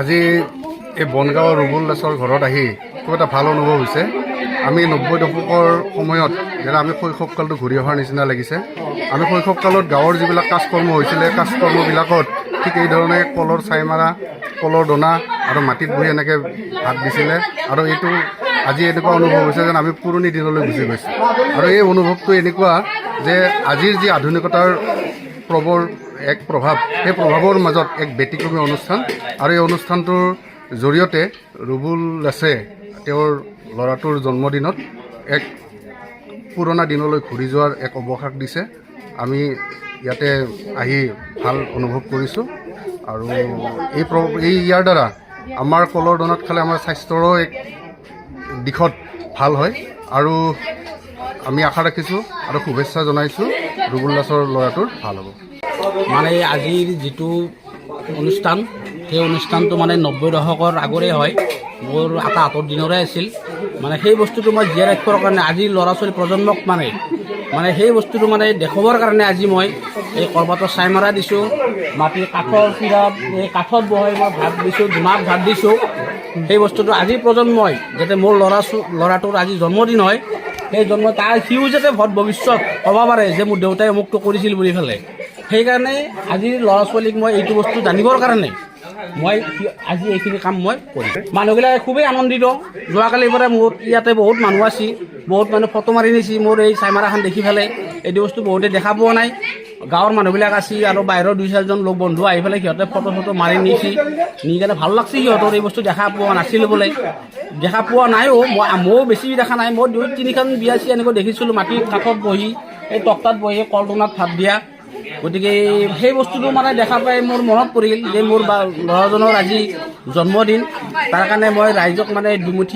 আজি এই বনগাঁৱৰ ৰুবুল দাসৰ ঘৰত আহি খুব এটা ভাল অনুভৱ হৈছে। আমি 90 দশকৰ সময়ত যেনে আমি শৈশৱকালটো ঘূৰি অহাৰ নিচিনা লাগিছে। আমি শৈশৱকালত গাঁৱৰ যিবিলাক কাজকৰ্ম হৈছিলে, কাজকৰ্মবিলাকত ঠিক এইধৰণে কলৰ ছাই মাৰা, কলৰ দনা আৰু মাটিত বহি এনেকৈ ভাত দিছিলে। আৰু এইটো আজি এনেকুৱা অনুভৱ হৈছে যেন আমি পুৰণি দিনলৈ গুচি গৈছোঁ। আৰু এই অনুভৱটো এনেকুৱা যে আজিৰ যি আধুনিকতাৰ প্ৰবল এক প্ৰভাৱ, সেই প্ৰভাৱৰ মাজত এক ব্যতিক্ৰমী অনুষ্ঠান। আৰু এই অনুষ্ঠানটোৰ জৰিয়তে ৰুবুল দাসে তেওঁৰ ল'ৰাটোৰ জন্মদিনত এক পুৰণা দিনলৈ ঘূৰি যোৱাৰ এক অৱকাশ দিছে। আমি ইয়াতে আহি ভাল অনুভৱ কৰিছোঁ। আৰু ইয়াৰ দ্বাৰা আমাৰ কলৰ দনাত খালে আমাৰ স্বাস্থ্যৰো এক দিশত ভাল হয়। আৰু আমি আশা ৰাখিছোঁ আৰু শুভেচ্ছা জনাইছোঁ ৰুবুল দাসৰ ল'ৰাটোৰ ভাল হ'ব। মানে আজিৰ যিটো অনুষ্ঠান, সেই অনুষ্ঠানটো মানে 90 দশকৰ আগৰে হয়, মোৰ আঁতৰ দিনৰে আছিল। মানে সেই বস্তুটো মই জীয়াই ৰাখিবৰ কাৰণে আজিৰ ল'ৰা ছোৱালী প্ৰজন্মক মানে সেই বস্তুটো মানে দেখুৱাবৰ কাৰণে আজি মই এই কলপাতৰ ছাই মৰা দিছোঁ, মাটিৰ কাঠৰ চিৰাত এই কাঠত বহাই মই ভাত দিছোঁ, ধুমাত ভাত দিছোঁ। সেই বস্তুটো আজিৰ প্ৰজন্মই যাতে মোৰ ল'ৰাটোৰ আজি জন্মদিন হয়, সেই সিও যাতে ভৱিষ্যত ক'ব পাৰে যে মোৰ দেউতাই অমুকটো কৰিছিল বুলি পেলাই। সেইকাৰণে আজিৰ ল'ৰা ছোৱালীক মই এইটো বস্তু জানিবৰ কাৰণে মই আজি এইখিনি কাম মই কৰিছোঁ। মানুহবিলাকে খুবেই আনন্দিত। যোৱাকালিৰ পৰা মোৰ ইয়াতে বহুত মানুহ আছিল, বহুত মানুহ ফটো মাৰি নিছি মোৰ এই ছাইমাৰাখন দেখি পেলাই। এইটো বস্তু বহুতে দেখা পোৱা নাই। গাঁৱৰ মানুহবিলাক আছিল আৰু বাহিৰৰ 2-4জন লগ বন্ধু আহি পেলাই সিহঁতে ফটো মাৰি নিছি, নি কেনে ভাল লাগছে। সিহঁতৰ এই বস্তু দেখা পোৱা নাছিল বোলে, দেখা পোৱা নাইও। ময়ো বেছি দেখা নাই। মই 2-3খন বিয়া চিয়া এনেকৈ দেখিছিলোঁ, মাটিৰ কাঠত বহি এই তক্তাত বহি কলদনাত ভাত দিয়া। গতিকে সেই বস্তুটো মানে দেখা পাই মোৰ মনত পৰিল যে মোৰ ল'ৰাজনৰ আজি জন্মদিন। তাৰ কাৰণে মই ৰাইজক মানে দুমুঠি